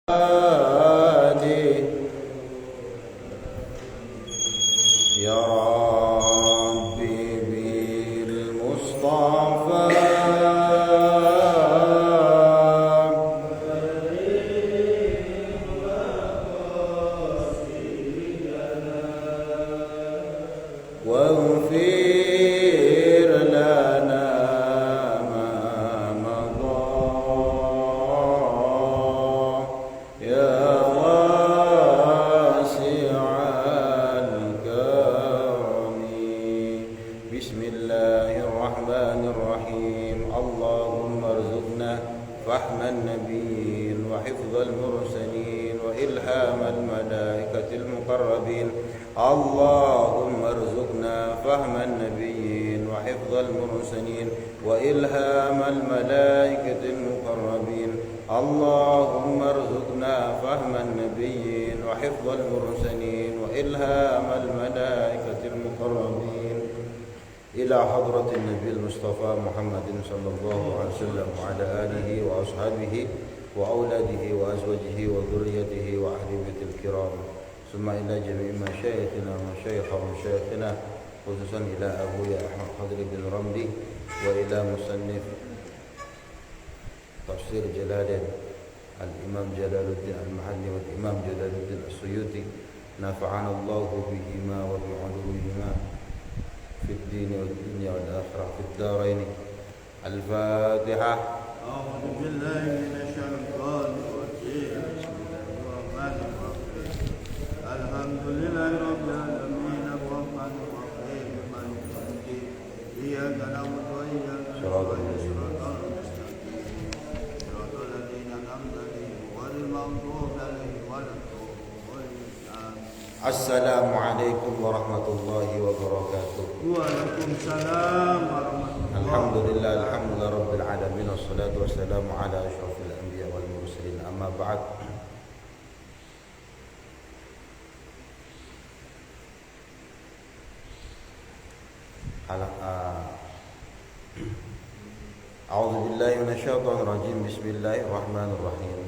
يا ربي بالمصطفى واغفر لنا ما مضى يا واسع الكرم. بسم الله الرحمن الرحيم. اللهم ارزقنا فهم النبيين وحفظ المرسلين وإلهام الملائكة المقربين. اللهم ارزقنا فهم النبيين وحفظ المرسلين وإلهام الملائكة المقربين. اللهم ارزقنا فهم النبيين وحفظ المرسلين وإلهام الملائكة المقربين. إلى حضرة النبي المصطفى محمد صلى الله عليه وسلم وعلى آله وأصحابه وأولاده وأزواجه وذريته وأهل بيت الكرام، ثم إلى جميع مشايخنا ومشايخنا، خصوصا إلى أبويا أحمد خضر بن رملي، وإلى مصنف تفسير جلالين الإمام جلال الدين المحلي والإمام جلال الدين السيوطي، نفعنا الله بهما وبعلومهما في الدين والدنيا والآخرة في الدارين. الفاتحة. أعوذ بالله من الشيطان الرجيم. بسم الله الرحمن الرحيم. الحمد لله رب العالمين الرحمن الرحيم مالك يوم الدين. إياك نعبد وإياك نستعين صراط المستقيم صراط الذين أنعمت عليهم غير المغضوب عليهم ولا الضالين. السلام عليكم ورحمة الله وبركاته. وعليكم السلام ورحمة الله. الحمد لله رب العالمين، والصلاة والسلام على أشرف الأنبياء والمرسلين. أما بعد. أعوذ بالله من الشيطان الرجيم. بسم الله الرحمن الرحيم.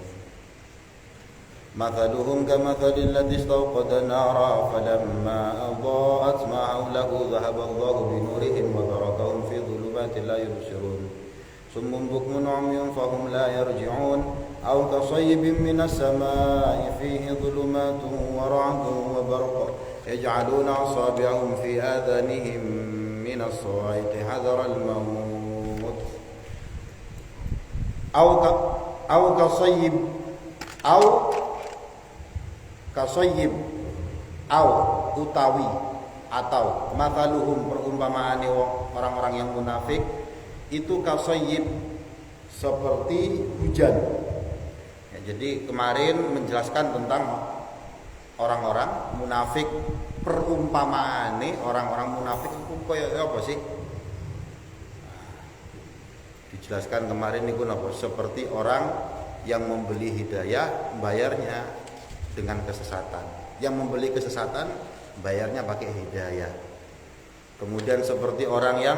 مثلهم كمثل الذي استوقد نارا فلما أضاءت ما حوله ذهب الله بنورهم وتركهم في ظلمات لا يبصرون صم بكم عمي فهم لا يرجعون أو كصيب من السماء فيه ظلمات ورعد وبرق يجعلون أصابعهم في آذانهم من الصواعق حذر الموت أو كصيب utawi atau mathaluhum, perumpamaan orang-orang yang munafik itu kasayyib, seperti hujan ya. Jadi kemarin menjelaskan tentang orang-orang munafik, perumpamaan orang-orang munafik itu kayak apa sih? Dijelaskan kemarin niku napa, seperti orang yang membeli hidayah bayarnya dengan kesesatan, yang membeli kesesatan bayarnya pakai hidayah. Kemudian seperti orang yang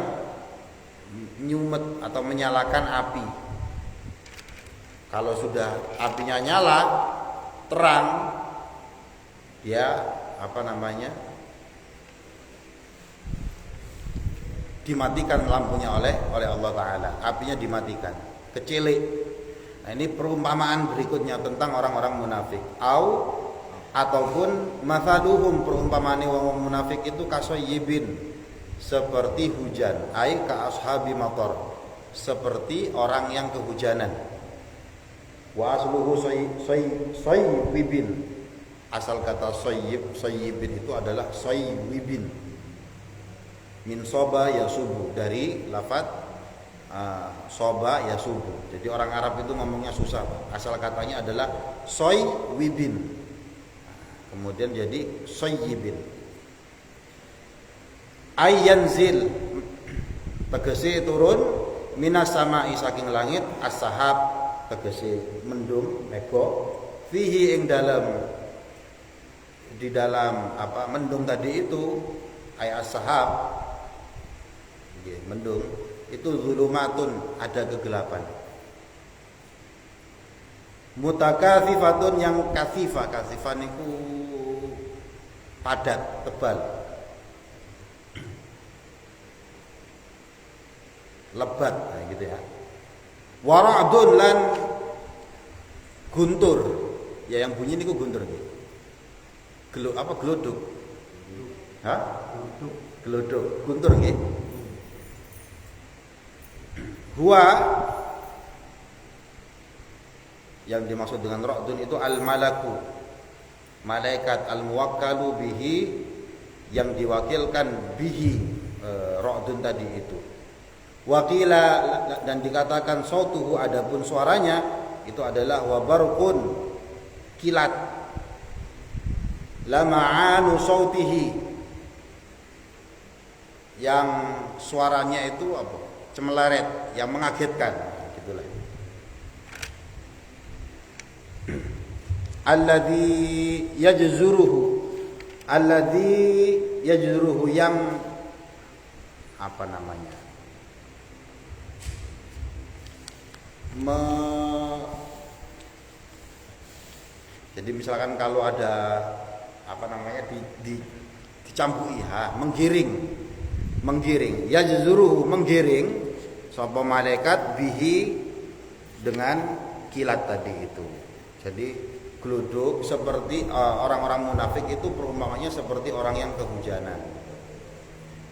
nyumet atau menyalakan api, kalau sudah apinya nyala terang, dia dimatikan lampunya oleh Allah Ta'ala, apinya dimatikan, kecilik. Nah, ini perumpamaan berikutnya tentang orang-orang munafik. Ataupun mathaluhum, perumpamaan orang munafik itu kasoyibin, seperti hujan, ai ka ashabi matar, seperti orang yang kehujanan. Wa asluhu sayyibin, asal kata sayyibin itu adalah sayyibin, min soba yasubu, dari lafaz soba yasubu. Jadi orang Arab itu ngomongnya susah, asal katanya adalah sayyibin, kemudian jadi sayyibin. Ayyanzil, tegese turun, minas sama'i, saking langit, as-sahab, tegese mendung, mego, fihi ing dalam, di dalam mendung tadi itu, ay as-sahab, mendung itu zulumatun, ada kegelapan. Mutakathifatun yang kathifah. Kathifah niku padat, tebal. Lebat, nah gitu ya. Wara'dun lan guntur. Ya yang bunyi niku guntur nggih. Gelodok. Hah? Gelodok. Guntur nggih. Huwa yang dimaksud dengan ra'dun itu al-malaku, malaikat al-muwakkalu bihi, yang diwakilkan bihi, ra'dun tadi itu. Wakila, dan dikatakan sautuhu, adapun suaranya itu adalah wabarqun, kilat. Lama'anu sautihi, yang suaranya itu apa? Cemeleret, yang mengagetkan, gitulah. Alladzi yajzuruhu, yang apa namanya, jadi misalkan kalau ada apa namanya dicampuri, menggiring, yajzuruhu, menggiring sapa malaikat bihi, dengan kilat tadi itu. Jadi geluduk seperti orang-orang munafik itu perumpamannya seperti orang yang kehujanan,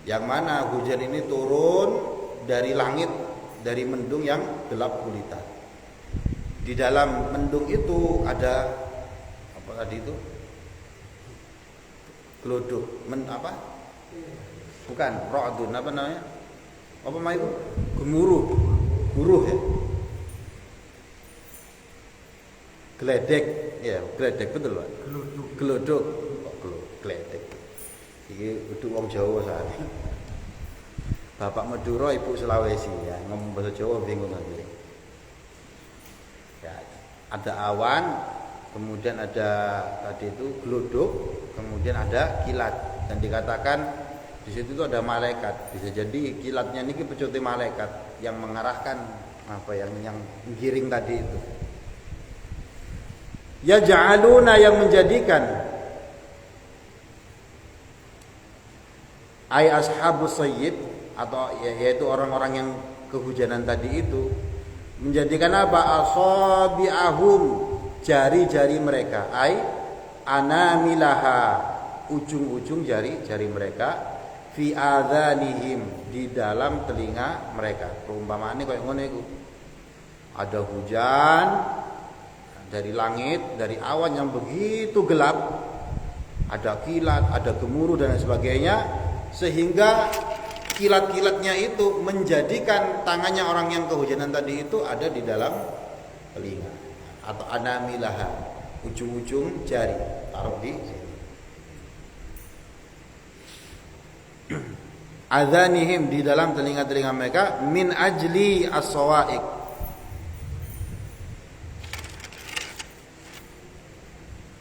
yang mana hujan ini turun dari langit, dari mendung yang gelap gulita. Di dalam mendung itu ada apa tadi itu? Geluduk, bukan ra'dun, apa namanya? Apa itu? Guruh ya. Geledek, ya geledek betul Pak. Geluduk, geledek. Iki kudu wong Jawa saat. Bapak Madura, Ibu Sulawesi ya, ngomong bahasa Jawa bingung nanti. Ya, ada awan, kemudian ada tadi itu geluduk, kemudian ada kilat, dan dikatakan di situ itu ada malaikat. Bisa jadi kilatnya niki pecuti malaikat yang mengarahkan apa yang menggiring tadi itu. Yaj'aluna, yang menjadikan, ay ashabus sayyid, atau yaitu orang-orang yang kehujanan tadi itu, menjadikan apa? Asabi'ahum, jari-jari mereka, ay anamilaha, ujung-ujung jari-jari mereka, fi adhanihim, di dalam telinga mereka. Perumpamaannya kayak ngono iku. Ada hujan dari langit, dari awan yang begitu gelap, ada kilat, ada gemuruh dan sebagainya, sehingga kilat-kilatnya itu menjadikan tangannya orang yang kehujanan tadi itu ada di dalam telinga, atau anamilaha, ujung-ujung jari, taruh di sini. Adhanihim, di dalam telinga-telinga mereka, min ajli as-sawa'iq,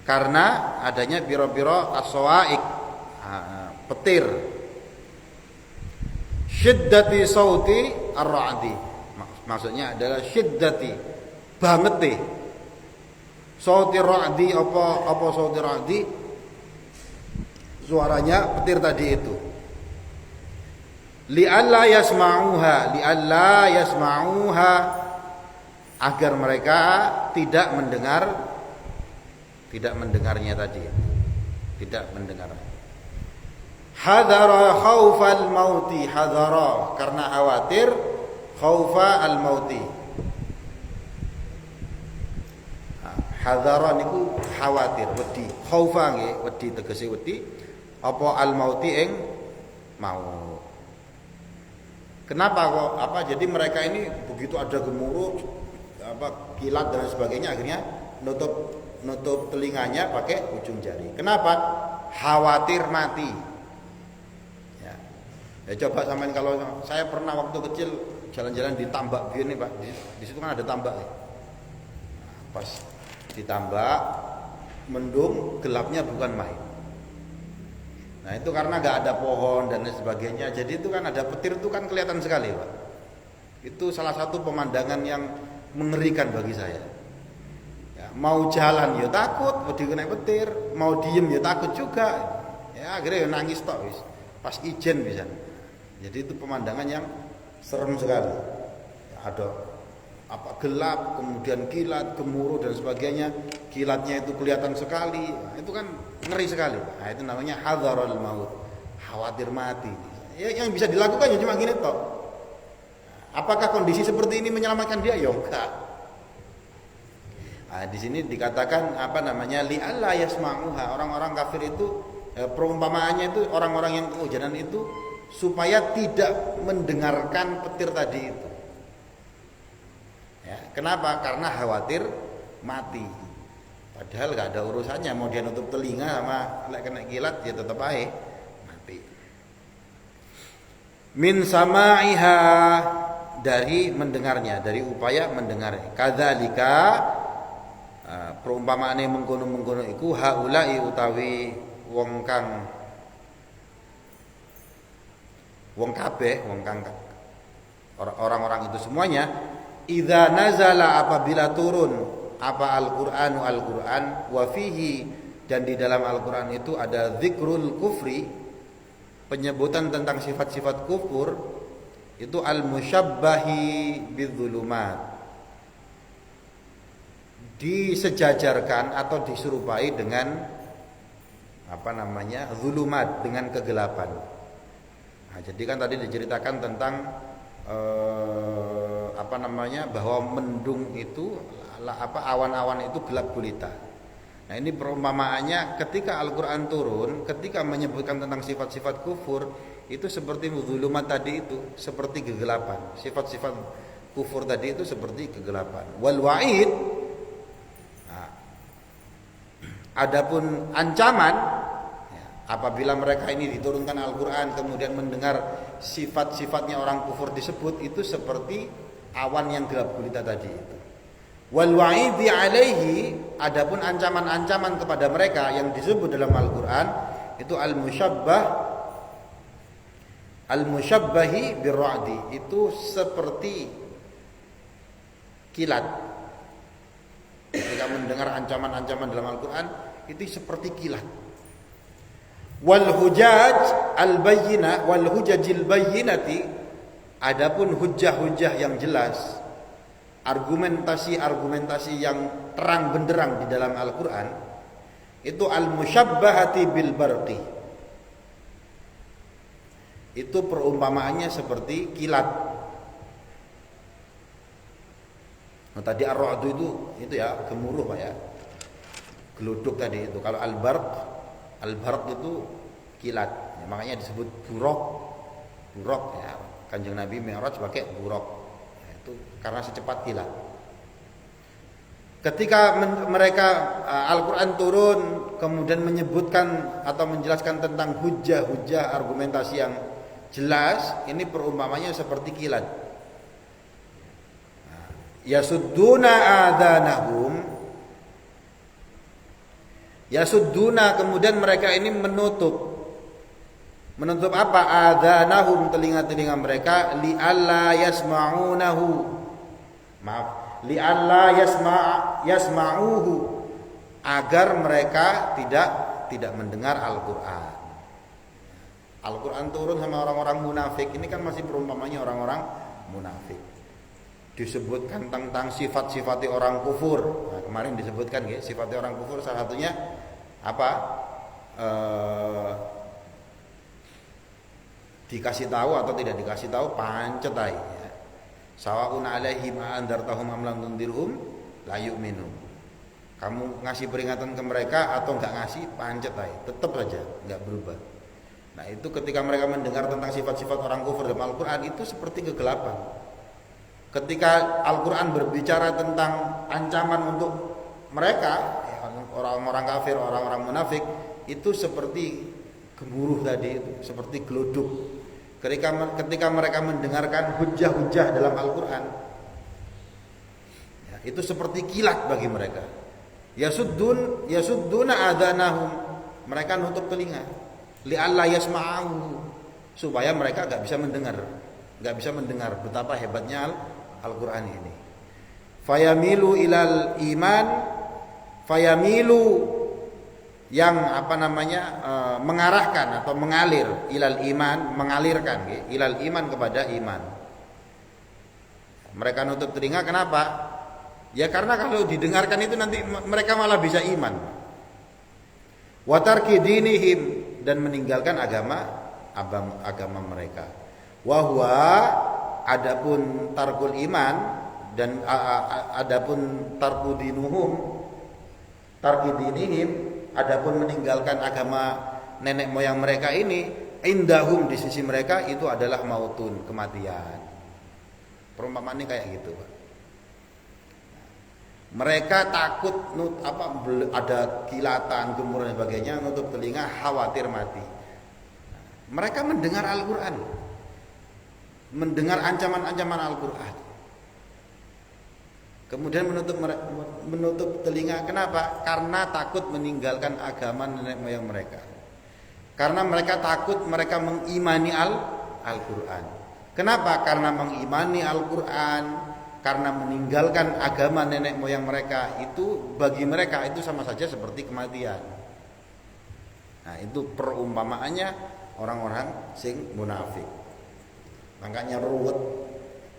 karena adanya biro-biro as-sawa'iq, petir. Syiddati sauti ar-ra'di, maksudnya adalah syiddati, bangete, sauti ra'di, apa sauti ra'di, suaranya petir tadi itu. Li'alla yasma'uha, agar mereka tidak mendengarnya tadi, tidak mendengar. Hadara khaufal mauti, hadara karena khawatir, khaufa al mauti. Hadara niku khawatir, wedi. Khaufa nggih, wedi tegese wedi. Apa al mauti ing mau. Kenapa kok jadi mereka ini begitu ada gemuruh, kilat dan sebagainya, akhirnya nutup telinganya pakai ujung jari. Kenapa? Khawatir mati. Ya coba sampean, kalau saya pernah waktu kecil jalan-jalan di tambak biyen nih Pak. Di situ kan ada tambak ya. Pas di tambak mendung, gelapnya bukan main. Nah itu karena nggak ada pohon dan lain sebagainya. Jadi itu kan ada petir, itu kan kelihatan sekali Pak. Itu salah satu pemandangan yang mengerikan bagi saya. mau jalan ya takut, wedi kena petir, mau diem ya takut juga. Ya akhirnya ya nangis tok wis. Pas ijen bisa. Jadi itu pemandangan yang serem sekali. Ada gelap, kemudian kilat, gemuruh dan sebagainya. Kilatnya itu kelihatan sekali. Nah, itu kan ngeri sekali. Nah, itu namanya hadzarul maut. Khawatir mati. Ya, yang bisa dilakukan ya cuma gini tok. Apakah kondisi seperti ini menyelamatkan dia? Ya enggak. Nah, di sini dikatakan li alla yasma'uha. Orang-orang kafir itu perumpamaannya itu orang-orang yang kehujanan itu supaya tidak mendengarkan petir tadi itu. Ya, kenapa? Karena khawatir mati. Padahal gak ada urusannya, mau dia nutup telinga sama kena kilat ya tetap aja mati. Min sama'iha, dari mendengarnya, dari upaya mendengarnya. Kadzalika perumpamaane mengkono-mengkono iku haula'i utawi wong kabeh orang-orang itu semuanya idza nazala, apabila turun apa Al-Qur'anu Al-Qur'an, wa fihi, dan di dalam Al-Qur'an itu ada dzikrul kufri, penyebutan tentang sifat-sifat kufur, itu al-musyabbahi bidzulumat, disejajarkan atau diserupai dengan zulumat, dengan kegelapan. Nah, jadi kan tadi diceritakan tentang bahwa mendung itu awan-awan itu gelap gulita. Nah, ini perumpamaannya ketika Al-Qur'an turun, ketika menyebutkan tentang sifat-sifat kufur, itu seperti zulumat tadi itu, seperti kegelapan. Sifat-sifat kufur tadi itu seperti kegelapan. Wal wa'id, adapun ancaman, apabila mereka ini diturunkan Al-Qur'an kemudian mendengar sifat-sifatnya orang kufur disebut, itu seperti awan yang gelap gulita tadi itu. Wal wa'idhi alaihi, adapun ancaman-ancaman kepada mereka yang disebut dalam Al-Qur'an itu al-musyabbahi birra'di, itu seperti kilat. Ketika mendengar ancaman-ancaman dalam Al-Qur'an itu seperti kilat. Wal hujaj al-bayyinah wal hujajil bayyinati, adapun hujjah-hujjah yang jelas, argumentasi-argumentasi yang terang benderang di dalam Al-Qur'an itu al-musyabbahati bil barqi, itu perumpamaannya seperti kilat. Nah, tadi ar-ra'du itu ya gemuruh Pak ya, geluduk tadi itu. Kalau al-barq itu kilat, ya, makanya disebut buraq ya. Kanjeng Nabi Mi'raj pakai buraq, ya, itu karena secepat kilat. Ketika mereka Al-Qur'an turun kemudian menyebutkan atau menjelaskan tentang hujjah-hujjah argumentasi yang jelas, ini perumpamanya seperti kilat. Yasudduna adhanahum, yasudduna, kemudian mereka ini menutup apa? Adhanahum, telinga-telinga mereka, li'alla yasma'unahu, li'alla yasma'uhu, agar mereka tidak mendengar Al-Qur'an. Al-Qur'an turun sama orang-orang munafik, ini kan masih perumpamanya orang-orang munafik. Disebutkan tentang sifat-sifatnya orang kufur. Nah, kemarin disebutkan ya, sifatnya orang kufur salah satunya apa? Dikasih tahu atau tidak dikasih tahu pancet ae ya. Sawaun alaihim andartahum am lam tundirhum la yu'minun. Kamu ngasih peringatan ke mereka atau enggak ngasih, pancet ae, tetap saja enggak berubah. Nah, itu ketika mereka mendengar tentang sifat-sifat orang kufur dalam Al-Qur'an itu seperti kegelapan. Ketika Al-Qur'an berbicara tentang ancaman untuk mereka, orang-orang kafir, orang-orang munafik, itu seperti gemuruh tadi itu, seperti geluduk. Ketika mereka mendengarkan hujjah-hujjah dalam Al-Qur'an, ya, itu seperti kilat bagi mereka. Yasudduna adhanahum, mereka nutup telinga, li'alla yasma'u, supaya mereka enggak bisa mendengar betapa hebatnya Al-Qur'an ini. Fayamilu ilal iman, fayamilu, yang mengarahkan atau mengalir, ilal iman, mengalirkan ilal iman, kepada iman. Mereka nutup telinga, kenapa? Ya karena kalau didengarkan itu nanti mereka malah bisa iman. Wa tarki dinihim, dan meninggalkan agama mereka. Wa huwa, adapun tarkul iman, dan adapun tarku dinuhum, tarki dinihim, adapun meninggalkan agama nenek moyang mereka ini, indahum, di sisi mereka itu adalah mautun, kematian. Perumpamaannya kayak gitu, Pak. Mereka takut ada kilatan, gemuruh dan sebagainya, nutup telinga, khawatir mati. Mereka mendengar Al-Quran, mendengar ancaman-ancaman Al-Quran, kemudian menutup telinga. Kenapa? Karena takut meninggalkan agama nenek moyang mereka. Karena mereka takut mereka mengimani Al-Quran. Kenapa? Karena mengimani Al-Quran, karena meninggalkan agama nenek moyang mereka, itu bagi mereka itu sama saja seperti kematian. Nah, itu perumpamaannya orang-orang sing munafik. Makanya ruwet,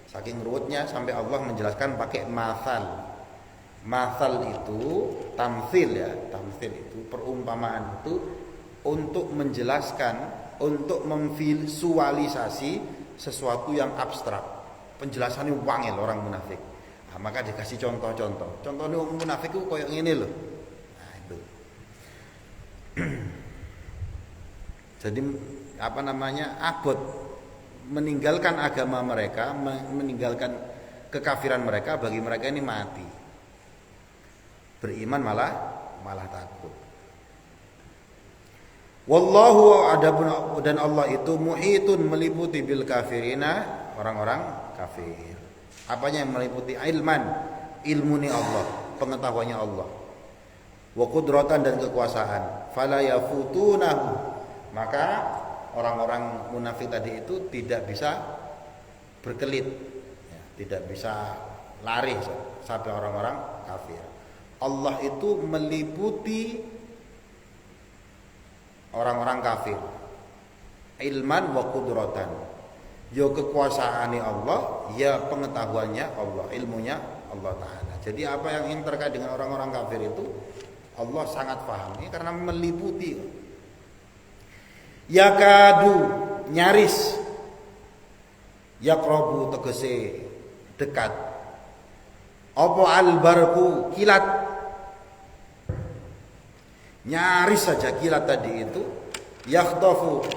saking ruwetnya sampai Allah menjelaskan pakai masal. Masal itu tamsil, ya, tamsil itu perumpamaan itu untuk menjelaskan, untuk memvisualisasi sesuatu yang abstrak. Penjelasannya wangil orang munafik. Nah, maka dikasih contoh-contoh. Contohnya orang munafik itu koyok ngene loh. Nah, itu. Jadi abot meninggalkan agama mereka, meninggalkan kekafiran mereka, bagi mereka ini mati. Beriman malah takut. Wallahu, dan Allah itu muhitun, meliputi bil kafirina, orang-orang kafir. Apanya yang meliputi? Ilman, ilmuni Allah, pengetahuannya Allah. Wa qudratan, dan kekuasaan. Fala yafutunahu, maka orang-orang munafik tadi itu tidak bisa berkelit, ya, tidak bisa lari sampai orang-orang kafir. Allah itu meliputi orang-orang kafir, ilman wa qudratan. Ya kekuasaannya Allah, ya pengetahuannya Allah, ilmunya Allah Ta'ala. Jadi apa yang terkait dengan orang-orang kafir itu Allah sangat paham, karena meliputi. Yakadu, nyaris. Yaqrabu, tegese dekat. Apa albarku, kilat. Nyaris saja kilat tadi itu. Yakhtafu,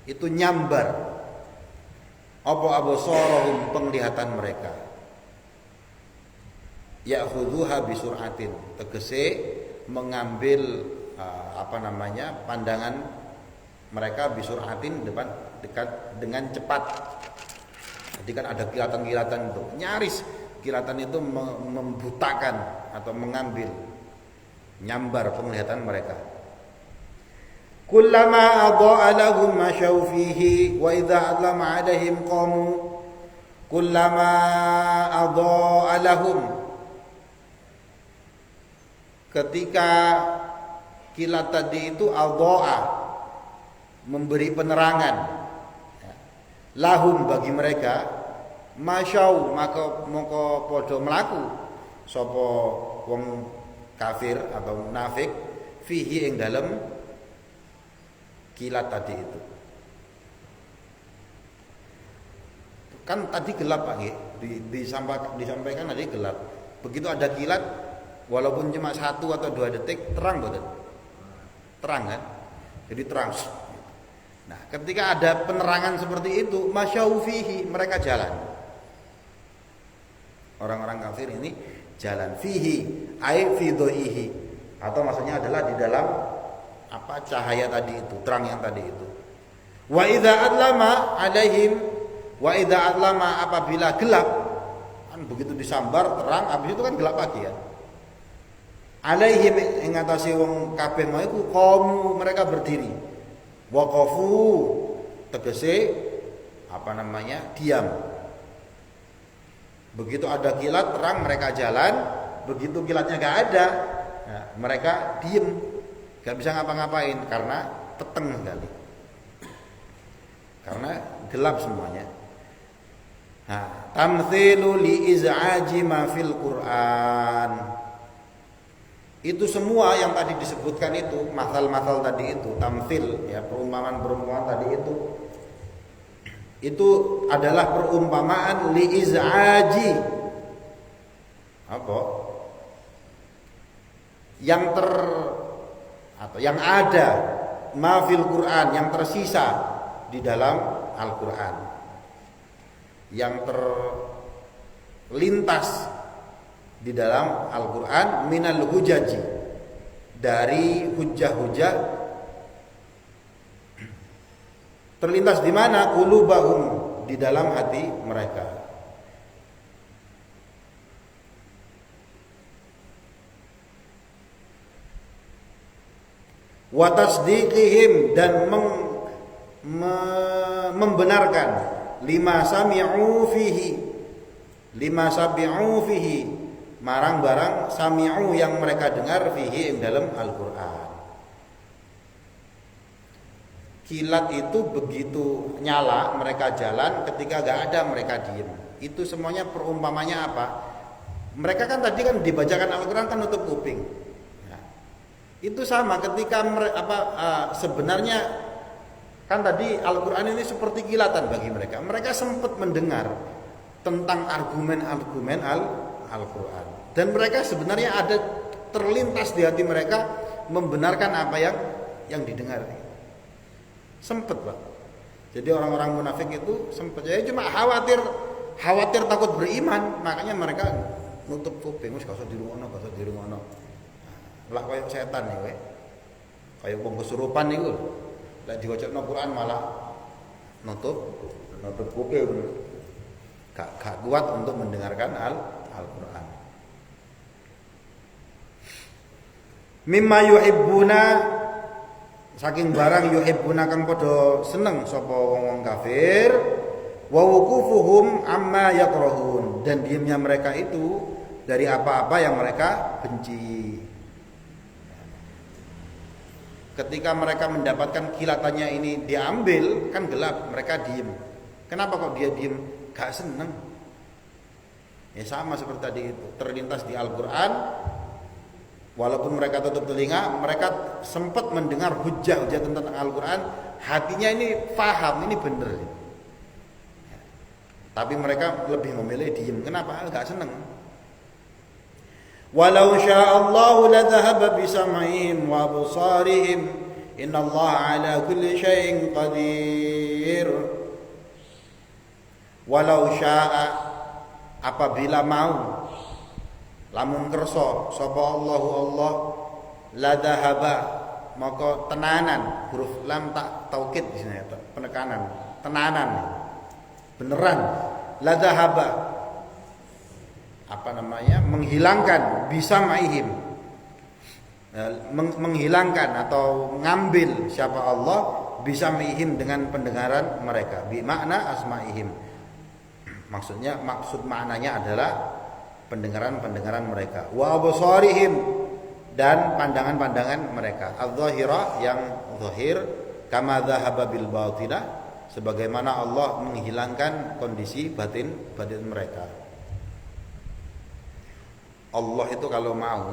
itu nyambar. Apa absarahum, penglihatan mereka. Ya'khudhuha bisur'atin, tegese mengambil pandangan mereka bisur'atin, dekat dengan cepat. Jadi kan ada kilatan-kilatan itu, nyaris kilatan itu membutakan atau mengambil, nyambar penglihatan mereka. Kullama adha'a lahum masyaw fihi wa idza adlama 'alaihim qamu. Kullama adha'a lahum, ketika kilat tadi itu adha'a, memberi penerangan, lahum, bagi mereka, masyaw, maka mongko padha mlaku sapa wong kafir atau munafik, fihi, ing dalem kilat tadi itu. Kan tadi gelap, Pak nggih. Disampaikan tadi gelap. Begitu ada kilat, walaupun cuma 1 atau 2 detik, terang betul. Terang kan? Jadi terang. Nah, ketika ada penerangan seperti itu, masyau fihi, mereka jalan. Orang-orang kafir ini jalan, fihi ai fi dhaihi, atau maksudnya adalah di dalam cahaya tadi itu, terang yang tadi itu. Wa idza adlama alaihim, wa idza adlama, apabila gelap, kan begitu disambar terang, habis itu kan gelap lagi ya. Alaihim, ing atase wong kabeh mau iku qamu, mereka berdiri. Waqafu, tegese diam. Begitu ada kilat terang, mereka jalan. begitu kilatnya gak ada, nah, mereka diem, gak bisa ngapa-ngapain karena peteng sekali, karena gelap semuanya. Nah, tamthilu li iz'aji ma fil Qur'an. Itu semua yang tadi disebutkan itu, masal-masal tadi itu, tamthil ya, perumpamaan-perumpamaan tadi itu adalah perumpamaan li iz'aji apa? Yang ada ma fil Qur'an, yang tersisa di dalam Al-Qur'an, yang terlintas di dalam Al-Quran minal hujaji, dari hujah-hujah. Terlintas di mana? Qulubahum, di dalam hati mereka. Wa tasdiqihim, dan membenarkan lima sami'u fihi, barang sami'u yang mereka dengar fihi dalam Al-Qur'an. Kilat itu begitu nyala mereka jalan, ketika gak ada mereka diem. Itu semuanya perumpamannya apa? Mereka kan tadi kan dibacakan Al-Qur'an kan nutup kuping. Ya. Itu sama ketika sebenarnya kan tadi Al-Quran ini seperti kilatan bagi mereka. Mereka sempat mendengar tentang argumen-argumen Al-Quran. Dan mereka sebenarnya ada terlintas di hati mereka membenarkan apa yang didengar. Sempat, Pak. Jadi orang-orang munafik itu sempat, ya cuma khawatir takut beriman, makanya mereka nutup kuping, wis gak usah dirungono. Lah koyo setan nih, kayak wong kesurupan niku. Lah diwacana Quran malah nutup kuping, gak kuat untuk mendengarkan Al-Quran. Mimma yuhibbuna, saking barang yuhibbuna kang padha seneng sapa wong kafir, wa wuqufuhum amma yakrahun, dan diamnya mereka itu dari apa-apa yang mereka benci. Ketika mereka mendapatkan kilatannya ini diambil, kan gelap, mereka diem. Kenapa kok dia diem? Gak seneng. Ya sama seperti tadi itu, terlintas di Al-Quran, walaupun mereka tutup telinga, mereka sempat mendengar hujah-hujah tentang Al-Quran, hatinya ini paham, ini bener. Ya. Tapi mereka lebih memilih diem. Kenapa? Gak seneng. Walau sya'allahu ladhahaba bisam'ihim wa absarihim, innallaha ala kulli syai'in qadir. Walau sya'a, apabila mau, lamun kersa sapa Allahu Allah, ladhahaba, maka tenanan, huruf lam tak taukid di sini, penekanan, tenanan, beneran, ladhahaba, menghilangkan bisa maihim, menghilangkan atau ngambil siapa Allah bisa maihim dengan pendengaran mereka, bi makna asmaihim, maksud maknanya adalah pendengaran mereka, wa absarihim, dan pandangan mereka, adz-dzahira, yang zahir, kama dzahaba bil batinah, sebagaimana Allah menghilangkan kondisi batin mereka. Allah itu kalau mau,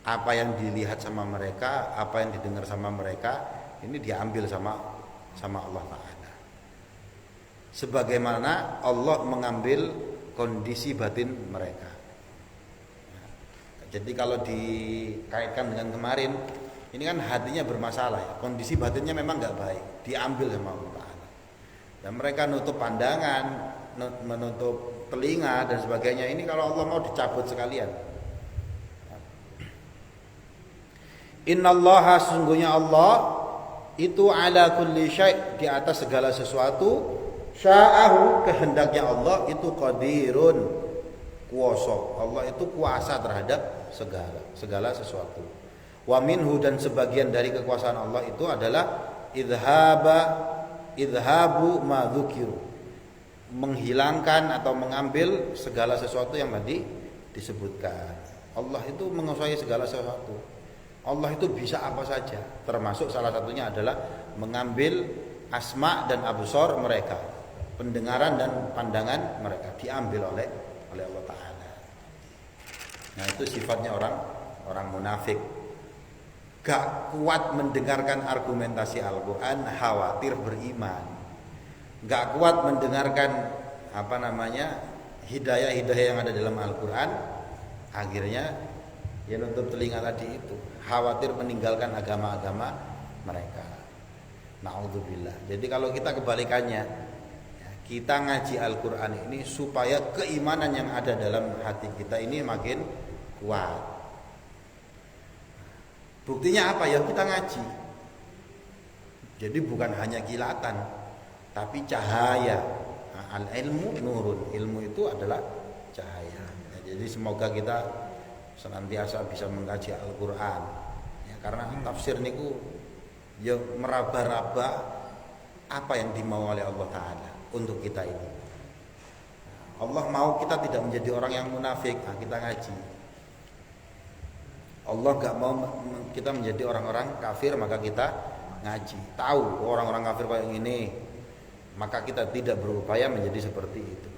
apa yang dilihat sama mereka, apa yang didengar sama mereka, ini diambil sama Allah Ta'ala. Sebagaimana Allah mengambil kondisi batin mereka. Jadi kalau dikaitkan dengan kemarin, ini kan hatinya bermasalah ya, kondisi batinnya memang gak baik, diambil sama Allah Ta'ala. Dan mereka nutup pandangan, menutup telinga dan sebagainya, ini kalau Allah mau dicabut sekalian. Innallaha, sesungguhnya Allah itu ala kulli syai', di atas segala sesuatu, sya'ahu, kehendaknya Allah itu qadirun, kuasa. Allah itu kuasa terhadap segala sesuatu. Wa minhu, dan sebagian dari kekuasaan Allah itu adalah idhabu ma dzukiru, menghilangkan atau mengambil segala sesuatu yang tadi disebutkan. Allah itu menguasai segala sesuatu. Allah itu bisa apa saja, termasuk salah satunya adalah mengambil asma dan absor mereka, pendengaran dan pandangan mereka diambil oleh Allah Ta'ala. Nah itu sifatnya orang munafik, gak kuat mendengarkan argumentasi Al-Quran, khawatir beriman. Gak kuat mendengarkan hidayah-hidayah yang ada dalam Al-Quran, akhirnya ya nutup telinga tadi itu, khawatir meninggalkan agama-agama mereka. Na'udzubillah. Jadi kalau kita kebalikannya, kita ngaji Al-Quran ini supaya keimanan yang ada dalam hati kita ini makin kuat. Buktinya apa ya? Kita ngaji. Jadi bukan hanya kilatan, tapi cahaya. Al-ilmu nurun. Ilmu itu adalah cahaya. Jadi semoga kita senantiasa bisa mengkaji Al-Quran. Ya, karena tafsir niku ya meraba-raba apa yang dimau oleh Allah Ta'ala untuk kita ini. Allah mau kita tidak menjadi orang yang munafik, kita ngaji. Allah gak mau kita menjadi orang-orang kafir, maka kita ngaji. Tahu orang-orang kafir kayak gini, maka kita tidak berupaya menjadi seperti itu.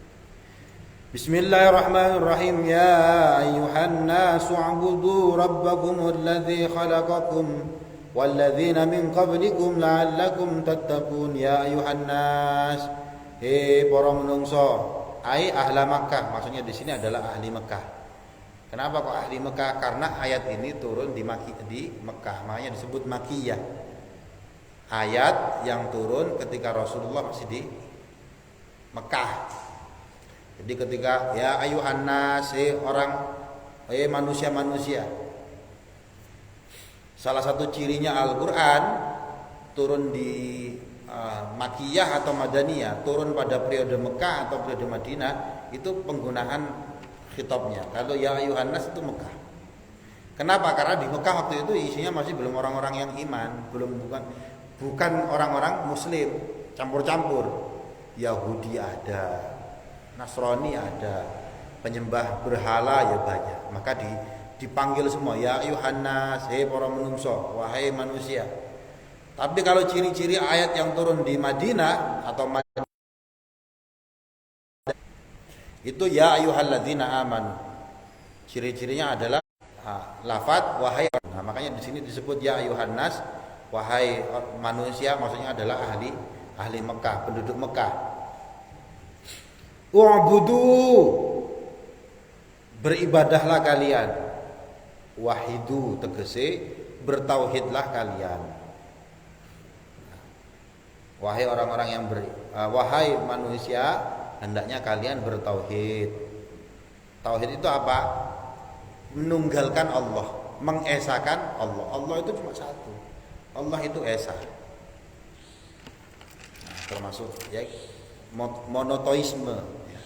Bismillahirrahmanirrahim. Ya ayyuhan nasu u'budu rabbakumul ladzi khalaqakum walladzina min qablikum la'allakum tattaqun. Ya ayyuhan nas, para menungso, ai ahla Makkah. Maksudnya di sini adalah ahli Mekah. Kenapa kok ahli Mekah? Karena ayat ini turun di Mekah, makanya disebut Makkiyah. Ayat yang turun ketika Rasulullah masih di Mekah. Jadi ketika ya ayuhan nas, manusia-manusia. Salah satu cirinya Al-Qur'an turun di Makkiyah atau Madaniyah, turun pada periode Mekah atau periode Madinah, itu penggunaan khitabnya. Kalau ya ayuhan nas itu Mekah. Kenapa? Karena di Mekah waktu itu isinya masih belum orang-orang yang iman, bukan orang-orang muslim, campur-campur. Yahudi ada, Nasrani ada, penyembah berhala ya banyak. Maka dipanggil semua ya ayuhan nas, para menungso, wahai manusia. Tapi kalau ciri-ciri ayat yang turun di Madinah atau itu ya ayyuhalladzina amanu. Ciri-cirinya adalah lafaz wahai. Nah, makanya di sini disebut ya ayyuhan nas, wahai manusia, maksudnya adalah ahli Mekah, penduduk Mekah. U'budu, beribadahlah kalian. Wahidu tegese bertauhidlah kalian. Wahai orang-orang yang wahai manusia, hendaknya kalian bertauhid. Tauhid itu apa? Menunggalkan Allah, mengesakan Allah. Allah itu cuma satu. Allah itu esa. Nah, termasuk ya monoteisme, ya.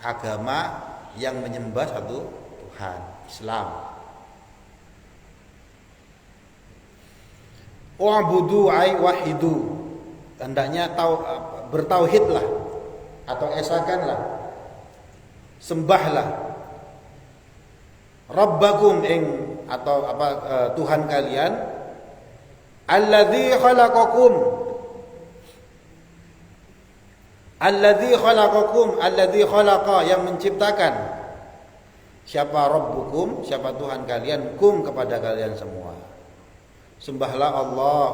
Agama yang menyembah satu Tuhan, Islam. Wa'budu ay wahidu. Hendaknya bertauhidlah atau esakanlah, sembahlah Rabbakum atau Tuhan kalian, alladzi khalaqakum, alladzi khalaqa, yang menciptakan. Siapa Rabbukum, siapa Tuhan kalian, kum, kepada kalian semua. Sembahlah Allah,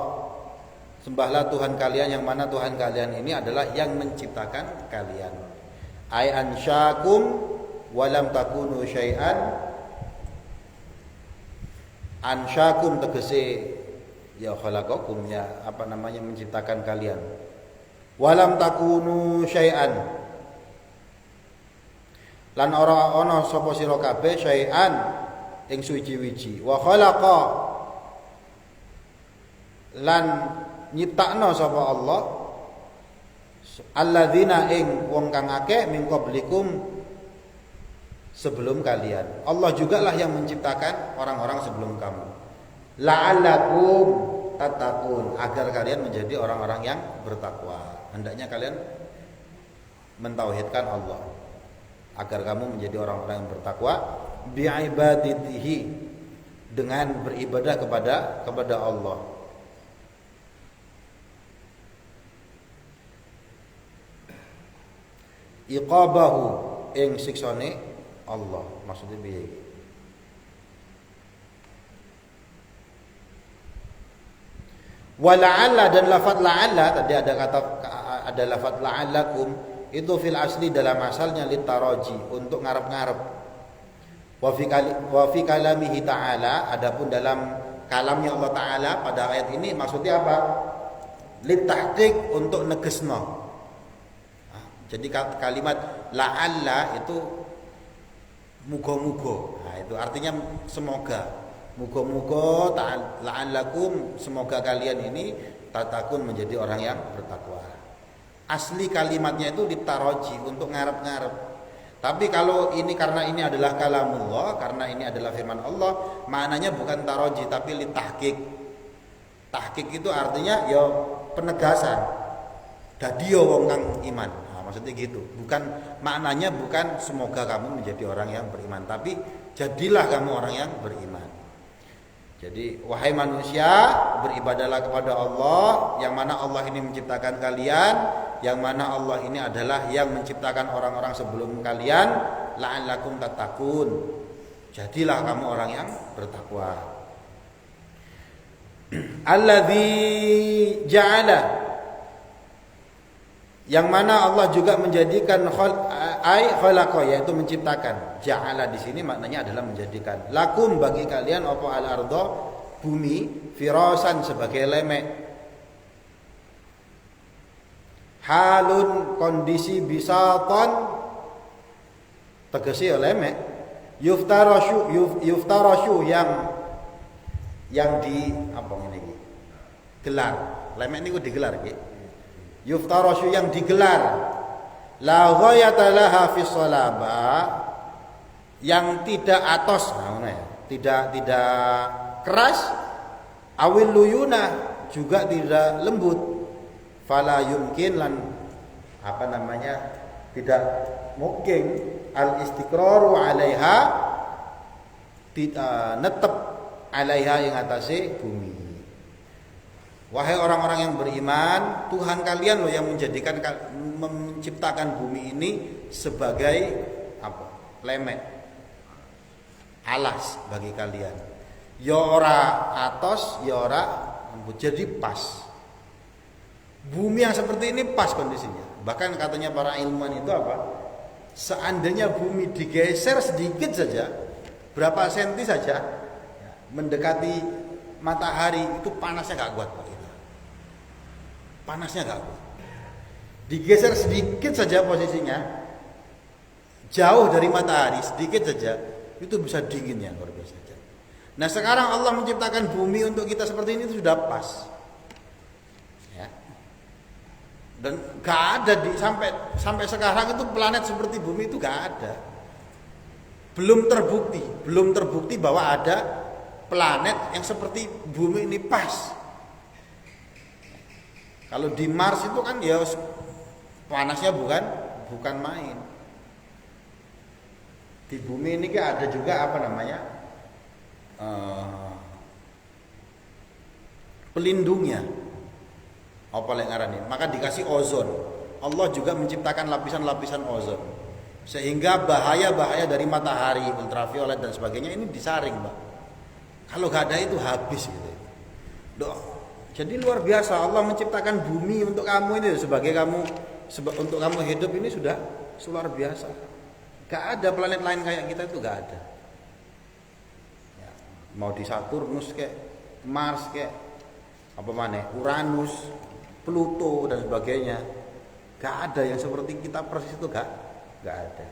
sembahlah Tuhan kalian, yang mana Tuhan kalian ini adalah yang menciptakan kalian. Ai ansyakum walam takunu syai'an. Ansyakum tegese ya khalaqakum, ya menciptakan kalian. Walam takunu syai'an, lan ora ana sapa sira kabeh syai'an ing suci-wiji. Wa khalaqa, lan nyiptakno sapa Allah alladzina ing wong kang akeh min qablikum, sebelum kalian. Allah juga lah yang menciptakan orang-orang sebelum kamu. La'allakum tattaqun, agar kalian menjadi orang-orang yang bertakwa. Hendaknya kalian mentauhidkan Allah. agar kamu menjadi orang-orang yang bertakwa, bi'ibadatihi, dengan beribadah kepada Allah. Iqabahu, ing siksane Allah, maksudnya piye? Wala'alla, dan lafaz la'alla tadi ada lafaz la'allakum, itu fil asli dalam asalnya litaraji, untuk ngarep-ngarep. Wa fi kalamihi ta'ala, adapun dalam kalamnya Allah Ta'ala pada ayat ini maksudnya apa? Litahqiq, untuk negesno. Jadi kalimat la'alla itu muga-muga. Nah, itu artinya semoga. Muga-muga la'allakum, semoga kalian ini tatakun menjadi orang yang bertakwa. Asli kalimatnya itu ditaraji, untuk ngarep-ngarep. Tapi kalau ini karena ini adalah kalamullah, karena ini adalah firman Allah, maknanya bukan taraji tapi litahqiq. Tahqiq itu artinya ya penegasan. Dadi wong kang iman. Maksudnya gitu, bukan maknanya bukan semoga kamu menjadi orang yang beriman, tapi jadilah kamu orang yang beriman. Jadi wahai manusia, beribadahlah kepada Allah, yang mana Allah ini menciptakan kalian, yang mana Allah ini adalah yang menciptakan orang-orang sebelum kalian, la'allakum tattaqun. Jadilah kamu orang yang bertakwa. Alladzi ja'ala, yang mana Allah juga menjadikan khalaqa, yaitu menciptakan. Ja'ala di sini maknanya adalah menjadikan. Lakum, bagi kalian, apa al-ardha, bumi, firasan, sebagai lemek. Halun, kondisi, bisatan, tegese ya lemek. Yuftarashu, yang di apa ngene iki? Gelar. Lemek niku digelar nggih. Yuftarashu, yang digelar. La ghayata laha fi salaba, yang tidak atos, tidak keras. Awil luyuna, juga tidak lembut. Fala yumkin, lan tidak mungkin al istiqraru 'alaiha, netep 'alaiha, yang atase bumi. Wahai orang-orang yang beriman, Tuhan kalian loh yang menciptakan bumi ini sebagai apa? Lemek, alas bagi kalian. Ya ora atos, ya ora lembut, jadi pas. Bumi yang seperti ini pas kondisinya. Bahkan katanya para ilmuwan itu apa? Seandainya bumi digeser sedikit saja, berapa senti saja, mendekati matahari, itu panasnya gak kuat, Pak. Panasnya gak kuat. Digeser sedikit saja posisinya, jauh dari matahari sedikit saja, itu bisa dinginnya luar biasa. Nah sekarang Allah menciptakan bumi untuk kita seperti ini, itu sudah pas. Ya. Dan gak ada sampai sekarang itu planet seperti bumi itu gak ada. Belum terbukti bahwa ada planet yang seperti bumi ini pas. Kalau di Mars itu kan ya panasnya bukan main. Di bumi ini kan ada juga pelindungnya. Apa yang ngarani? Maka dikasih ozon. Allah juga menciptakan lapisan-lapisan ozon. Sehingga bahaya-bahaya dari matahari, ultraviolet dan sebagainya ini disaring, Mbak. Kalau gak ada itu habis gitu. Jadi luar biasa Allah menciptakan bumi untuk kamu ini untuk kamu hidup ini sudah luar biasa. Gak ada planet lain kayak kita itu, gak ada. Ya, mau di Saturnus kayak Mars kayak Uranus, Pluto dan sebagainya. Gak ada yang seperti kita persis itu, gak ada.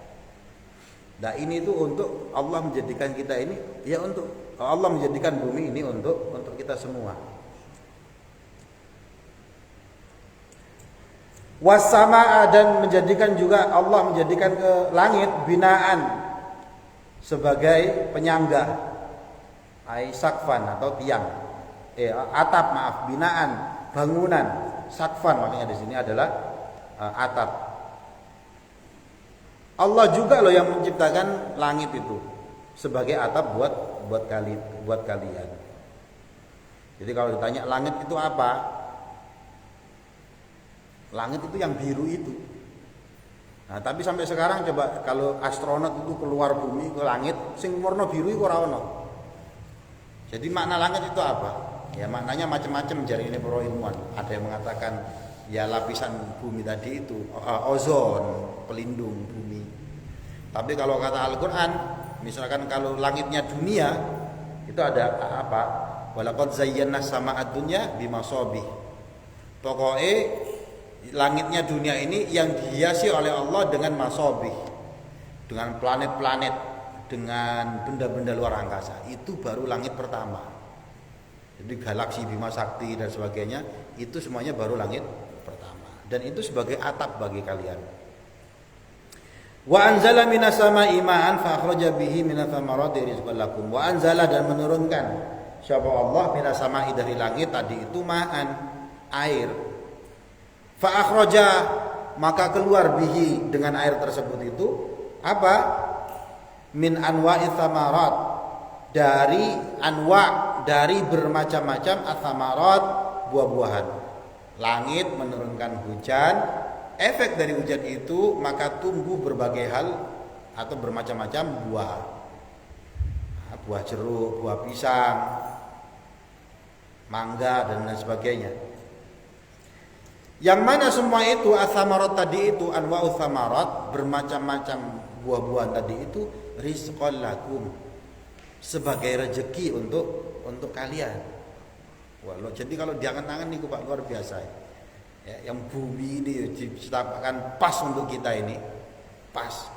Nah ini itu untuk Allah menjadikan kita ini, ya untuk Allah menjadikan bumi ini untuk kita semua. Wassamaa, dan menjadikan juga Allah menjadikan ke langit binaan sebagai penyangga, sakfan atau tiang, atap, binaan, bangunan, sakfan maknanya di sini adalah atap. Allah juga loh yang menciptakan langit itu sebagai atap buat kalian. Jadi kalau ditanya langit itu apa? Langit itu yang biru itu. Nah, tapi sampai sekarang coba kalau astronot itu keluar bumi ke langit, sing warna biru itu ora ono. Jadi makna langit itu apa? Ya maknanya macam-macam jari ini para ilmuwan. Ada yang mengatakan ya lapisan bumi tadi itu ozon, pelindung bumi. Tapi kalau kata Al-Qur'an, misalkan kalau langitnya dunia itu ada apa? Walaqad zayyana sama'ad dunya bimasabih. Pokoknya langitnya dunia ini yang dihiasi oleh Allah dengan masabih, dengan planet-planet, dengan benda-benda luar angkasa. Itu baru langit pertama. Jadi galaksi Bima Sakti dan sebagainya itu semuanya baru langit pertama. Dan itu sebagai atap bagi kalian. Wa anzala minas sama'i ma'an fa akhraja bihi minats thamarati rizqan lakum. Wa anzala dan menurunkan siapa Allah minas sama'i dari langit tadi itu ma'an, air. Fa akhraja maka keluar bihi dengan air tersebut itu apa? Min anwa'i thamarat, dari anwa, dari bermacam-macam athamarat, buah-buahan. Langit menurunkan hujan, efek dari hujan itu maka tumbuh berbagai hal atau bermacam-macam buah. Buah jeruk, buah pisang, mangga dan lain sebagainya. Yang mana semua itu athamarat tadi itu anwa'u thamarat, bermacam-macam buah-buahan tadi itu rizqan lakum, sebagai rezeki untuk kalian. Walau jadi kalau diangan-angan nih Pak luar biasa. Ya, yang bumi ini diciptakan pas untuk kita ini, pas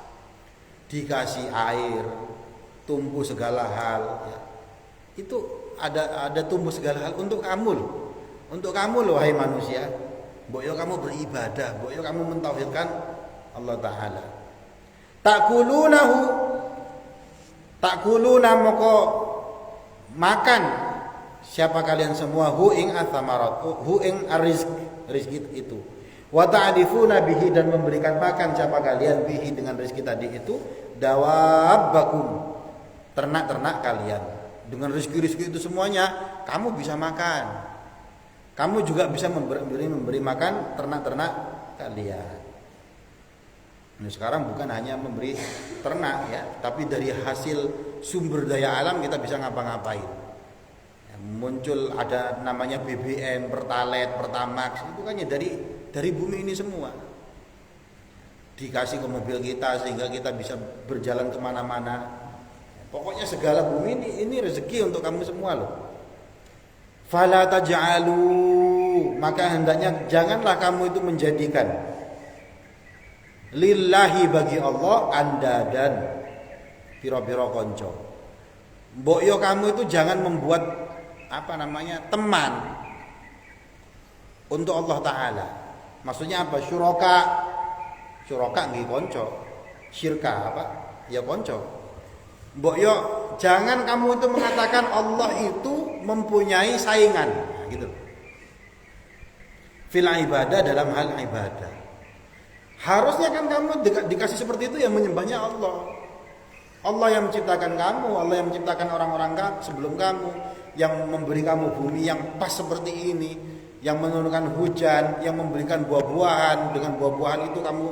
dikasih air, tumbuh segala hal. Ya. Itu ada tumbuh segala hal untuk kamu loh, wahai manusia. Boyo kamu beribadah, boyo kamu mentauhidkan Allah Taala. Takuluna moko makan siapa kalian semua hu ing athamarat, hu ing rizki itu. Wa ta'rifuna bihi dan memberikan makan siapa kalian bihi dengan rezeki tadi itu dawabbakum, ternak-ternak kalian. Dengan rezeki itu semuanya kamu bisa makan. Kamu juga bisa memberi makan ternak-ternak kalian. Nah, sekarang bukan hanya memberi ternak ya, tapi dari hasil sumber daya alam kita bisa ngapa-ngapain. Ya, muncul ada namanya BBM, Pertalite, Pertamax, itu kan ya dari bumi ini semua. Dikasih ke mobil kita sehingga kita bisa berjalan kemana-mana. Pokoknya segala bumi ini rezeki untuk kamu semua loh. Fala taj'alu, maka hendaknya janganlah kamu itu menjadikan lillahi bagi Allah andadan pira-pira kanca. Mbok yo kamu itu jangan membuat teman untuk Allah Taala. Maksudnya apa? Syuraka nggih kanca. Syirka apa? Ya kanca. Mbok yo jangan kamu itu mengatakan Allah itu mempunyai saingan, gitu. Fil ibadah, dalam hal ibadah. Harusnya kan kamu dikasih seperti itu yang menyembahnya Allah. Allah yang menciptakan kamu, Allah yang menciptakan orang-orang sebelum kamu, yang memberi kamu bumi yang pas seperti ini, yang menurunkan hujan, yang memberikan buah-buahan, dengan buah-buahan itu kamu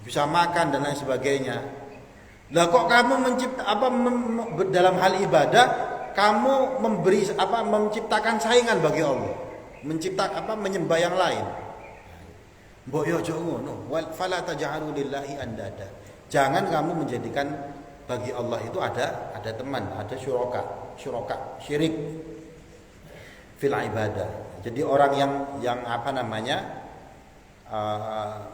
bisa makan dan lain sebagainya. Lah kok kamu dalam hal ibadah kamu menciptakan saingan bagi Allah, menyembah yang lain. Mbok yo aja ngono, fala taj'alu lillahi andada. Jangan kamu menjadikan bagi Allah itu ada teman, ada syuraka, syirik fil ibadah. Jadi orang yang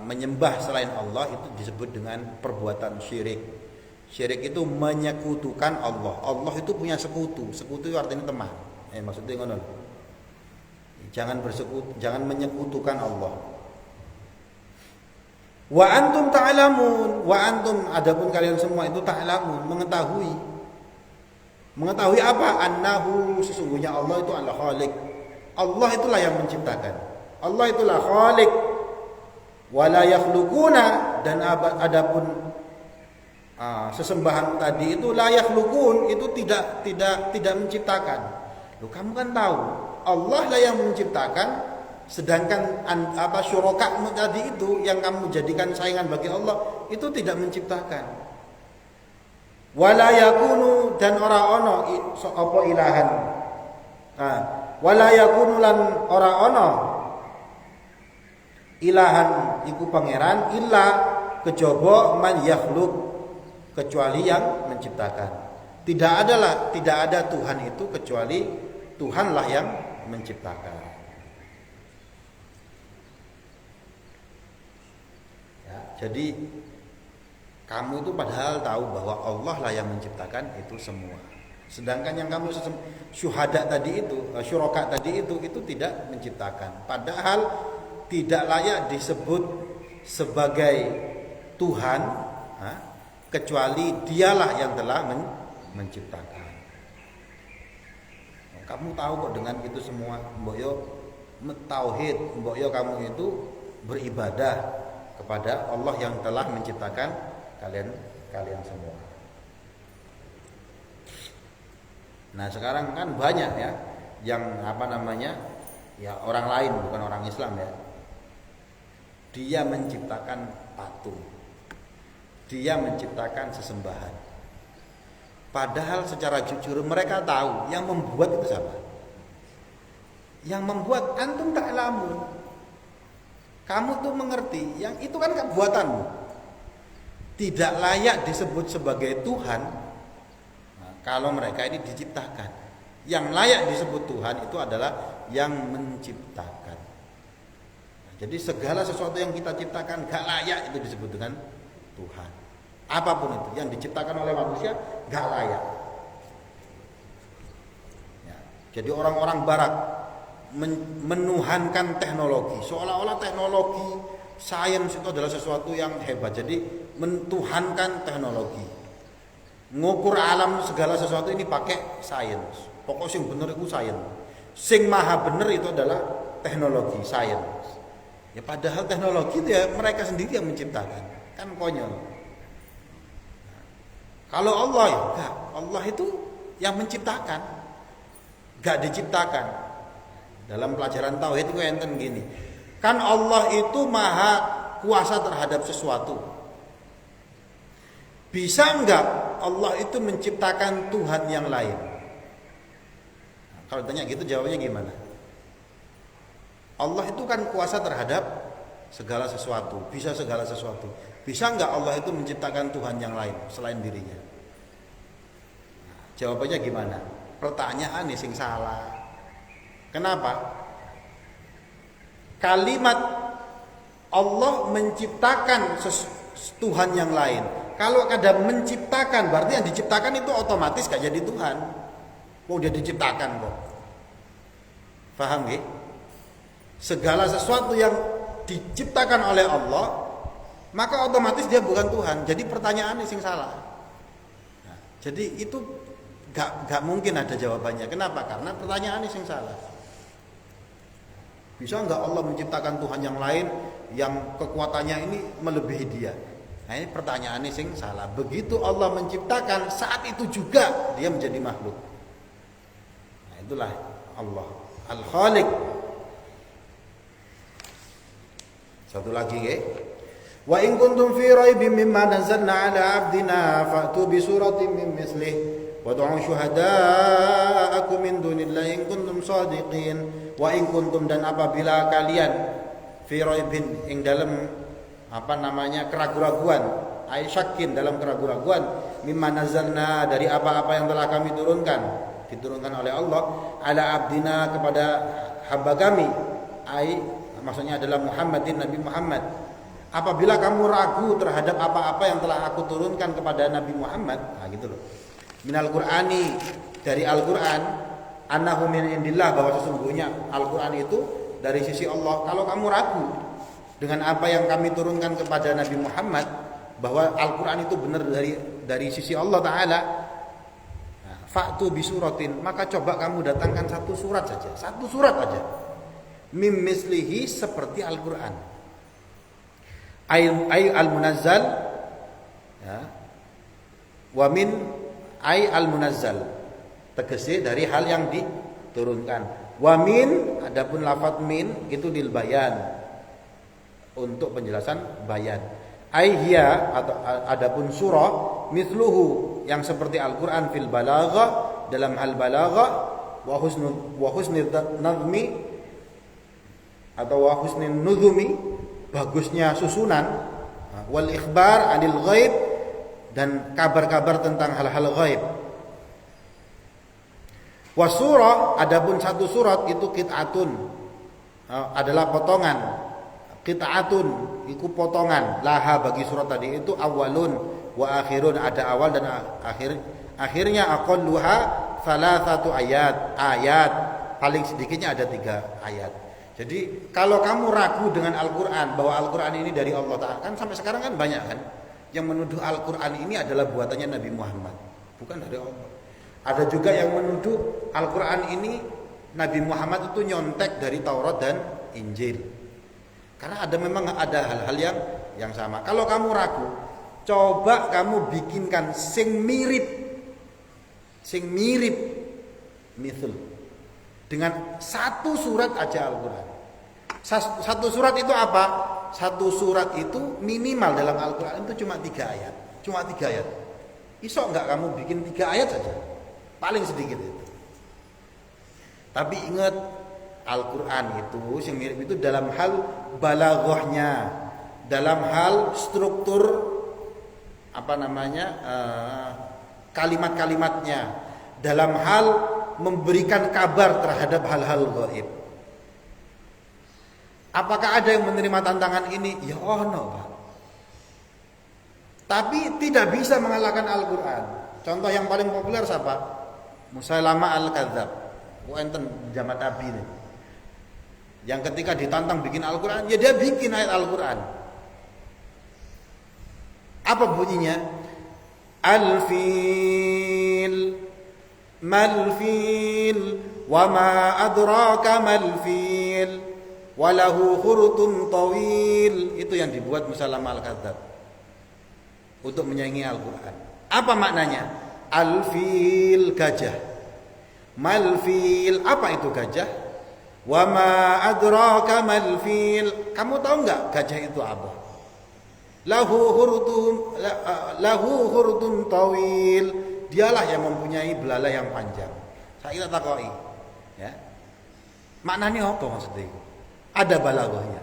menyembah selain Allah itu disebut dengan perbuatan syirik. Syirik itu menyekutukan Allah. Allah itu punya sekutu. Sekutu itu artinya teman. Maksudnya ngono. Jangan menyekutukan Allah. Wa antum ta'lamun, wa antum adapun kalian semua itu ta'lamun, mengetahui. Mengetahui apa? Annahu, sesungguhnya Allah itu adalah Khaliq. Allah itulah yang menciptakan. Allah itulah Khaliq. Wala yakhluquna, dan adapun sesembahan tadi itu la yakhluqun, itu tidak menciptakan. Loh, kamu kan tahu Allah lah yang menciptakan, sedangkan syuraka tadi itu yang kamu jadikan saingan bagi Allah itu tidak menciptakan. Wala yakunu, dan ora ono apa ilahan. Wala yakunu lan ora ono ilahan iku pangeran illa kejaba man yakhluq, kecuali yang menciptakan. Tidak ada Tuhan itu kecuali Tuhanlah yang menciptakan. Ya, jadi kamu itu padahal tahu bahwa Allah lah yang menciptakan itu semua. Sedangkan yang kamu syuhada tadi itu, syuraka tadi itu tidak menciptakan. Padahal tidak layak disebut sebagai Tuhan, kecuali dialah yang telah menciptakan. Kamu tahu kok dengan itu semua, mbok yo tauhid, mbok yo kamu itu beribadah kepada Allah yang telah menciptakan kalian semua. Nah, sekarang kan banyak ya yang ya orang lain, bukan orang Islam ya. Dia menciptakan patung. Dia menciptakan sesembahan. Padahal secara jujur mereka tahu yang membuat itu siapa? Yang membuat antum ta'lamun. Kamu tuh mengerti, yang itu kan buatanmu. Tidak layak disebut sebagai Tuhan. Nah, kalau mereka ini diciptakan. Yang layak disebut Tuhan itu adalah yang menciptakan. Nah, jadi segala sesuatu yang kita ciptakan gak layak itu disebut dengan Tuhan. Apapun itu yang diciptakan oleh manusia gak layak. Ya, jadi orang-orang barat menuhankan teknologi, seolah-olah teknologi sains itu adalah sesuatu yang hebat. Jadi mentuhankan teknologi, ngukur alam segala sesuatu ini pakai sains. Pokok sing bener itu sains, sing maha bener itu adalah teknologi sains. Ya padahal teknologi itu ya mereka sendiri yang menciptakan, kan konyol. Kalau Allah ya enggak, Allah itu yang menciptakan, enggak diciptakan. Dalam pelajaran tauhid itu enten gini. Kan Allah itu maha kuasa terhadap sesuatu. Bisa enggak Allah itu menciptakan Tuhan yang lain? Nah, kalau tanya gitu jawabnya gimana? Allah itu kan kuasa terhadap segala sesuatu, bisa segala sesuatu. Bisa enggak Allah itu menciptakan Tuhan yang lain selain dirinya? Nah, jawabannya gimana? Pertanyaan nih sing salah. Kenapa? Kalimat Allah menciptakan Tuhan yang lain. Kalau ada menciptakan, berarti yang diciptakan itu otomatis gak jadi Tuhan. Oh, dia diciptakan kok. Paham gak? Segala sesuatu yang diciptakan oleh Allah, maka otomatis dia bukan Tuhan. Jadi pertanyaan ini sing salah. Nah, jadi itu gak mungkin ada jawabannya. Kenapa? Karena pertanyaan ini sing salah. Bisa enggak Allah menciptakan Tuhan yang lain yang kekuatannya ini melebihi dia? Nah, ini pertanyaan ini sing salah. Begitu Allah menciptakan, saat itu juga dia menjadi makhluk. Nah, itulah Allah Al-Khaliq. Satu lagi ya. Wa in kuntum fi raibin mimma nazzalna ala abdina fa'tu bi suratin min mislihi wad'u syuhada'akum min dunillahi in kuntum shadiqin. Wa in kuntum, dan apabila kalian fi raibin ing dalam keraguan-raguan, ay syakin dalam keraguan-raguan, mimma nazzalna dari apa-apa yang telah kami diturunkan oleh Allah ala abdina kepada hamba kami, ay maksudnya adalah Muhammadin, Nabi Muhammad. Apabila kamu ragu terhadap apa-apa yang telah aku turunkan kepada Nabi Muhammad, nah gitu loh. Minal Qur'ani, dari Al-Qur'an, annahu min indillah, bahwa sesungguhnya Al-Qur'an itu dari sisi Allah. Kalau kamu ragu dengan apa yang kami turunkan kepada Nabi Muhammad, bahwa Al-Qur'an itu benar dari sisi Allah Ta'ala, nah, fa'tu bisuratin, maka coba kamu datangkan satu surat aja, mim mislihi, seperti Al-Qur'an, ay al-munazzal, ya, Wa min ay al-munazzal, tegese dari hal yang diturunkan. Wa min, adapun lafaz min itu lil bayan, untuk penjelasan bayan. Ai hiya, atau adapun surah mithluhu, yang seperti Al-Qur'an fil balaghah, dalam hal balaghah, wa husni nadmi atau wa husni nuzumi, bagusnya susunan, wal ikhbar anil ghaib, dan kabar-kabar tentang hal-hal ghaib. Wa surah, adapun satu surat itu qit'atun, adalah potongan. Qit'atun itu potongan, laha bagi surat tadi itu awalun wa akhirun, ada awal dan akhirnya aqalluha salasatu ayat, paling sedikitnya ada 3 ayat. Jadi kalau kamu ragu dengan Al-Qur'an bahwa Al-Qur'an ini dari Allah Ta'ala, kan sampai sekarang kan banyak kan yang menuduh Al-Qur'an ini adalah buatannya Nabi Muhammad, bukan dari Allah. Ada juga yang menuduh Al-Qur'an ini Nabi Muhammad itu nyontek dari Taurat dan Injil. Karena memang ada hal-hal yang sama. Kalau kamu ragu, coba kamu bikinkan sing mirip mithul, dengan satu surat aja Al-Qur'an. Satu surat itu apa? Satu surat itu minimal dalam Al-Qur'an itu cuma 3 ayat. Cuma 3 ayat. Iso enggak kamu bikin 3 ayat saja? Paling sedikit itu. Tapi ingat, Al-Qur'an itu yang mirip itu dalam hal balaghahnya, dalam hal struktur kalimat-kalimatnya, dalam hal memberikan kabar terhadap hal-hal gaib. Apakah ada yang menerima tantangan ini? Ya ono, Pak. Tapi tidak bisa mengalahkan Al-Qur'an. Contoh yang paling populer siapa? Musailamah al-Kadzab. Enten zaman Nabi ini. Yang ketika ditantang bikin Al-Qur'an, ya dia bikin ayat Al-Qur'an. Apa bunyinya? Al-fil mal-fil wa ma adraka mal-fil wa lahu khurtun tawil. Itu yang dibuat Musailamah al-Kadzab untuk menyaingi Al-Qur'an. Apa maknanya? Al-fil, gajah. Mal-fil, apa itu gajah? Wa ma adraka mal fil. Kamu tahu enggak gajah itu apa? Lahu hurtun tawil. Dialah yang mempunyai belalai yang panjang. Saya takoi, ya. Maknanya apa maksudnya itu? Ada balaghahnya.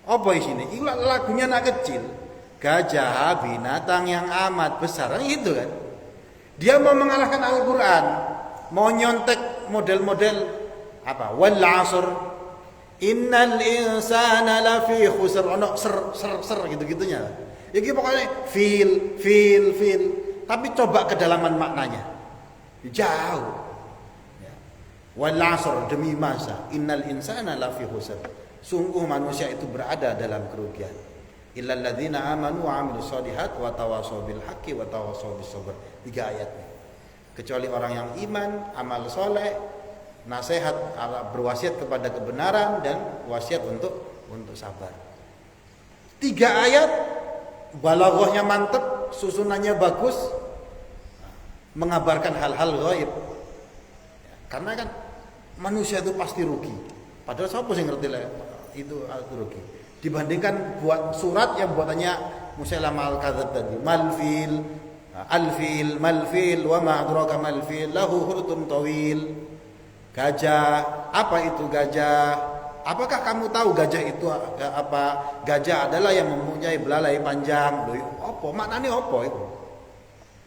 Apa isinya? Itu lagunya anak kecil. Gajah binatang yang amat besar, kan gitu kan? Dia mau mengalahkan Al-Qur'an, mau nyontek model-model apa? Wal 'asr innal insana lafi khusr, ono ser gitu-gitunya. Iki pokoknya fil. Tapi coba kedalaman maknanya. Jauh. Ya. Wal 'asr, demi masa, innal insana lafi khusr. Sungguh manusia itu berada dalam kerugian. Illal ladzina amanu wa 'amilus shalihat wa tawashaw bil haqqi wa tawashaw bis sabr. 3 ayat. Kecuali orang yang iman, amal soleh, nasihat, berwasiat kepada kebenaran, dan wasiat untuk sabar. 3 ayat, balaghahnya mantep, susunannya bagus, mengabarkan hal-hal gaib. Karena kan manusia itu pasti rugi. Padahal siapa sih ngerti lah itu rugi. Dibandingkan buat surat yang buatannya Musailamah al-Kadzab tadi, malfil, alfil, malfil, wa ma adraka malfil, lahu hurtun tawil. Gajah, apa itu gajah? Apakah kamu tahu gajah itu apa? Gajah adalah yang mempunyai belalai panjang. Apa? Maknanya apa itu?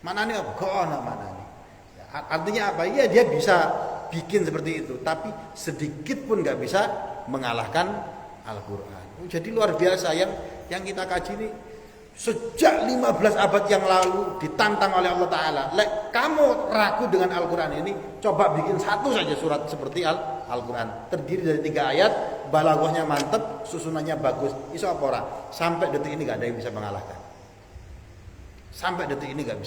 Maknanya apa? Kok ana maknanya? Artinya apa? Ya dia bisa bikin seperti itu, tapi sedikit pun nggak bisa mengalahkan Al-Qur'an. Jadi luar biasa yang kita kaji ini. Sejak 15 abad yang lalu ditantang oleh Allah Ta'ala. Kamu ragu dengan Al-Quran ini, coba bikin satu saja surat seperti Al-Quran. Terdiri dari 3 ayat, balaghahnya mantep, susunannya bagus. Iso apa ora? Sampai detik ini gak ada yang bisa mengalahkan. Sampai detik ini gak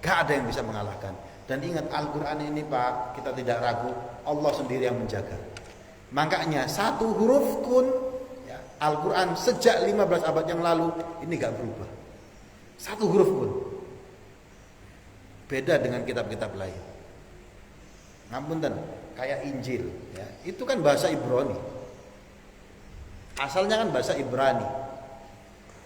ada yang bisa mengalahkan. Dan ingat, Al-Quran ini Pak, kita tidak ragu, Allah sendiri yang menjaga. Makanya satu huruf pun Al-Quran sejak 15 abad yang lalu ini gak berubah. Satu huruf pun. Beda dengan kitab-kitab lain. Ngapunten, kayak Injil ya. Itu kan bahasa Ibrani. Asalnya kan bahasa Ibrani.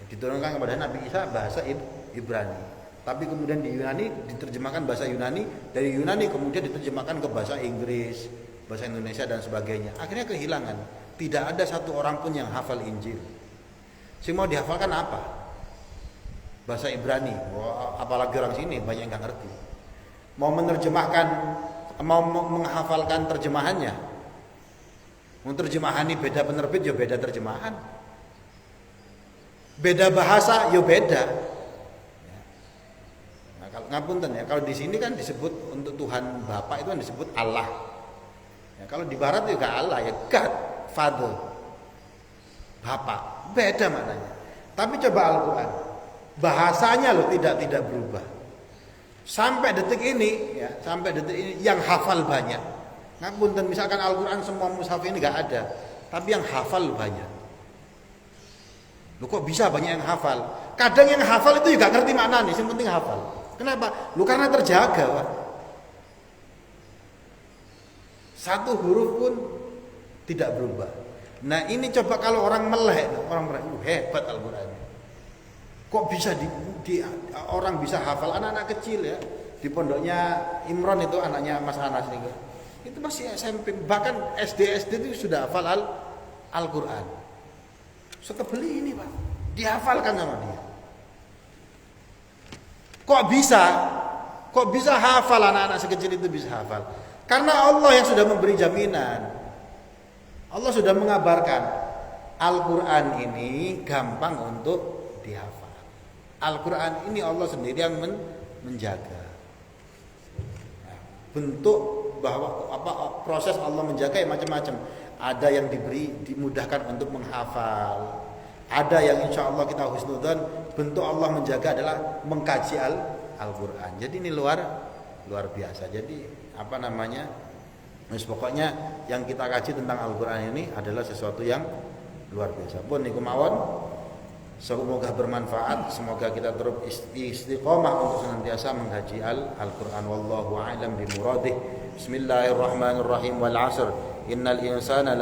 Diturunkan kepada Nabi Isa bahasa Ibrani. Tapi kemudian di Yunani diterjemahkan bahasa Yunani, dari Yunani kemudian diterjemahkan ke bahasa Inggris, bahasa Indonesia dan sebagainya. Akhirnya kehilangan. Tidak ada satu orang pun yang hafal Injil. Sing mau dihafalkan apa? Bahasa Ibrani. Wah, apalagi orang sini banyak yang nggak ngerti. Mau menerjemahkan, mau menghafalkan terjemahannya. Menerjemahani beda penerbit ya beda terjemahan. Beda bahasa ya beda. Nah, kalau ngapunten ya, kalau di sini kan disebut untuk Tuhan Bapa itu kan disebut Allah. Ya, kalau di barat juga Allah ya God, Father. Bapa, beda maknanya. Tapi coba Al-Qur'an. Bahasanya loh tidak berubah. Sampai detik ini ya, sampai detik ini yang hafal banyak. Ngapunten misalkan Al-Qur'an semua mushaf ini enggak ada, tapi yang hafal banyak. Lu kok bisa banyak yang hafal? Kadang yang hafal itu juga ngerti maknanya, yang penting hafal. Kenapa? Lu karena terjaga, Pak. Satu huruf pun tidak berubah. Nah, ini coba kalau orang melek, orang hebat Al-Qur'an. Kok bisa orang bisa hafal, anak-anak kecil ya. Di pondoknya Imron itu anaknya Mas Anas nih. Itu masih SMP, bahkan SD itu sudah hafal Al-Qur'an. Sekebeli ini Pak, dihafalkan sama dia. Kok bisa hafal anak-anak sekecil itu bisa hafal? Karena Allah yang sudah memberi jaminan. Allah sudah mengabarkan Al-Qur'an ini gampang untuk dihafal. Al-Qur'an ini Allah sendiri yang menjaga. Bentuk bahwa proses Allah menjaga ya macam-macam. Ada yang dimudahkan untuk menghafal. Ada yang insya Allah kita husnudzon, bentuk Allah menjaga adalah mengkaji Al-Qur'an. Jadi ini luar biasa. Jadi pokoknya yang kita kaji tentang Al-Qur'an ini adalah sesuatu yang luar biasa. Pun niku mawon, semoga bermanfaat, semoga kita terus istiqomah untuk senantiasa mengkaji Al-Qur'an. Wallahu a'lam bi muradih. Bismillahirrahmanirrahim. Wal 'asr. Innal insana